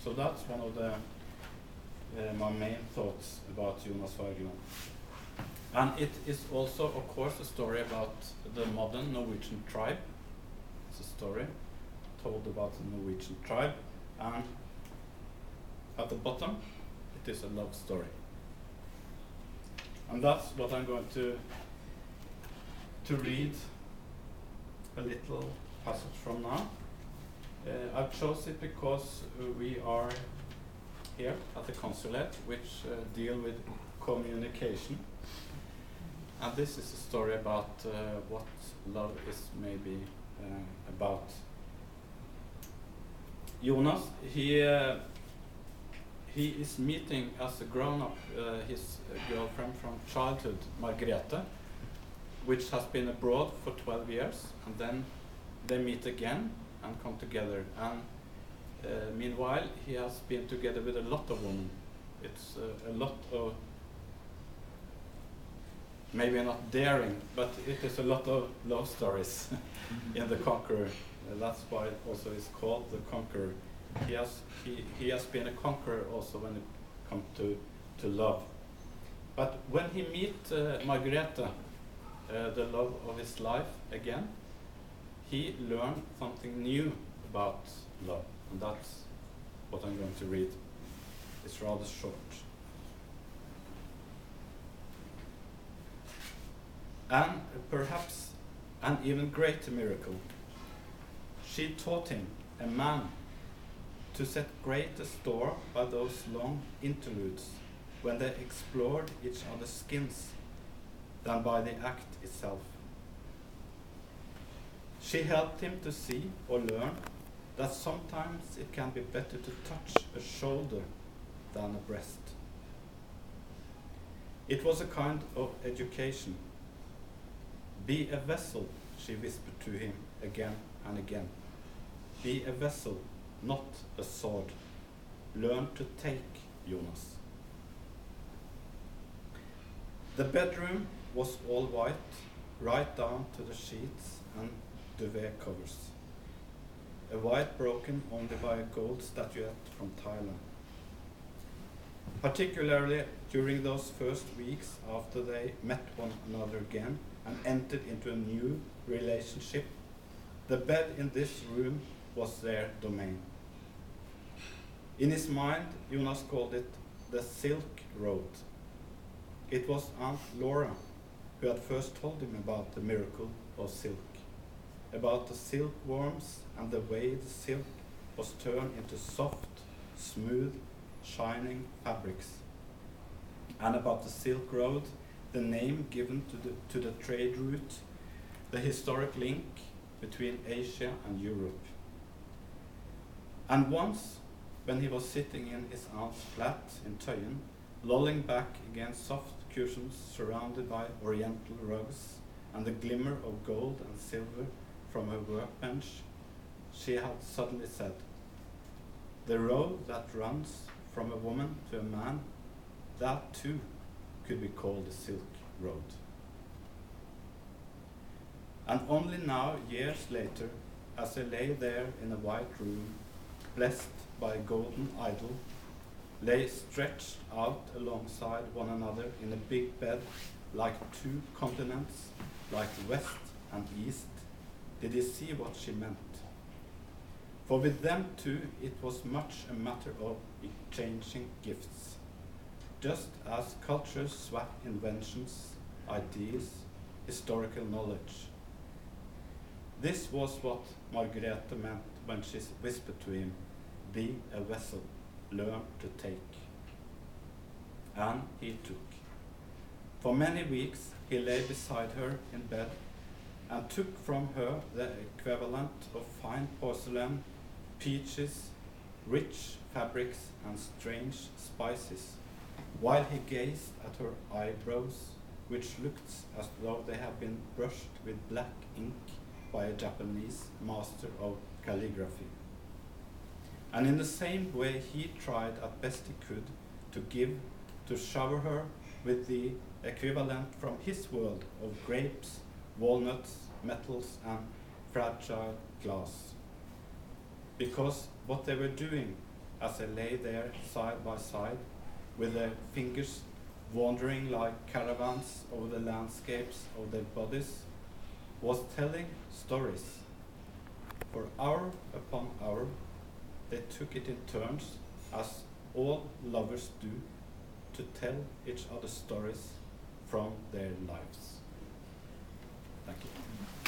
So that's one of the my main thoughts about Jonas Wergeland. And it is also, of course, a story about the modern Norwegian tribe. It's a story told about the Norwegian tribe, and at the bottom, it is a love story. And that's what I'm going to read a little passage from now. I've chosen it because we are here at the consulate, which deal with communication. And this is a story about what love is maybe about. Jonas, he is meeting as a grown-up his girlfriend from childhood, Margrethe, which has been abroad for 12 years, and then they meet again and come together. And meanwhile, he has been together with a lot of women. It's a lot of, maybe not daring, but it is a lot of love stories in the Conqueror. That's why it also is called the Conqueror. He has been a conqueror also when it comes to love. But when he meets Margrethe, the love of his life again, he learned something new about love, and that's what I'm going to read. It's rather short. And perhaps an even greater miracle. She taught him, a man, to set greater store by those long interludes when they explored each other's skins than by the act itself. She helped him to see or learn that sometimes it can be better to touch a shoulder than a breast. It was a kind of education. Be a vessel, she whispered to him again and again. Be a vessel, not a sword. Learn to take, Jonas. The bedroom was all white, right down to the sheets and duvet covers. A white broken only by a gold statuette from Thailand. Particularly during those first weeks after they met one another again and entered into a new relationship, the bed in this room was their domain. In his mind, Jonas called it the Silk Road. It was Aunt Laura who had first told him about the miracle of silk, about the silkworms and the way the silk was turned into soft, smooth, shining fabrics, and about the Silk Road, the name given to the trade route, the historic link between Asia and Europe. And once, when he was sitting in his aunt's flat in Tøyen, lolling back against soft cushions surrounded by oriental rugs and the glimmer of gold and silver from her workbench, she had suddenly said, "The road that runs from a woman to a man, that too could be called the Silk Road." And only now, years later, as they lay there in a white room, blessed by a golden idol, lay stretched out alongside one another in a big bed like two continents, like west and east, did he see what she meant. For with them two it was much a matter of exchanging gifts, just as cultures swap inventions, ideas, historical knowledge. This was what Margrethe meant when she whispered to him, "Be a vessel, learn to take." And he took. For many weeks he lay beside her in bed and took from her the equivalent of fine porcelain, peaches, rich fabrics and strange spices, while he gazed at her eyebrows, which looked as though they had been brushed with black ink by a Japanese master of calligraphy. And in the same way he tried as best he could to shower her with the equivalent from his world of grapes, walnuts, metals and fragile glass. Because what they were doing as they lay there side by side, with their fingers wandering like caravans over the landscapes of their bodies, was telling stories. For hour upon hour, they took it in turns, as all lovers do, to tell each other stories from their lives. Thank you.